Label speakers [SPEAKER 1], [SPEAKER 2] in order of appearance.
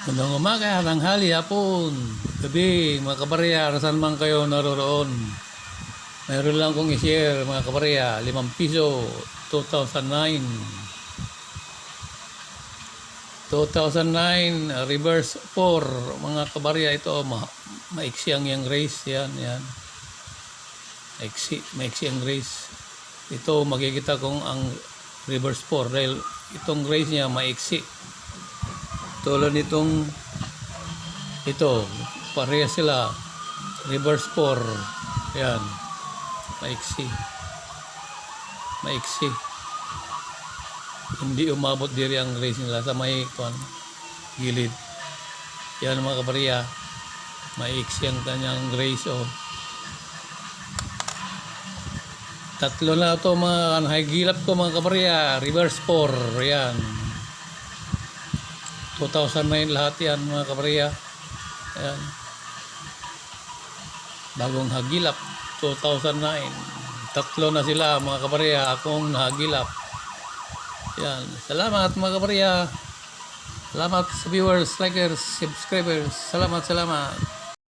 [SPEAKER 1] Magandang umaga, tanghali, hapon, gabi, mga kabarya, saan man kayo naroroon. Mayroon lang kong i-share, mga kabarya, 5 piso, 2009. 2009, reverse 4, mga kabarya, ito, maiksi ang yung race, yan. Maiksi ang race. Ito, makikita kong ang reverse 4, dahil itong race niya, maiksi. Tulad nitong ito, pareha sila, reverse 4, yan, maiksi, hindi umabot diri ang race nila sa may gilid. Yan mga kabarya, maiksi ang kanyang race. Tatlo na ito mga higilap ko mga kabarya, reverse 4, yan. 2009 lahat yan mga kabarya. Ayan. Bagong hagilap 2009. Tatlo na sila mga kabarya, akong nahagilap. Yan. Salamat mga kabarya. Salamat sa viewers, likers, subscribers. Salamat.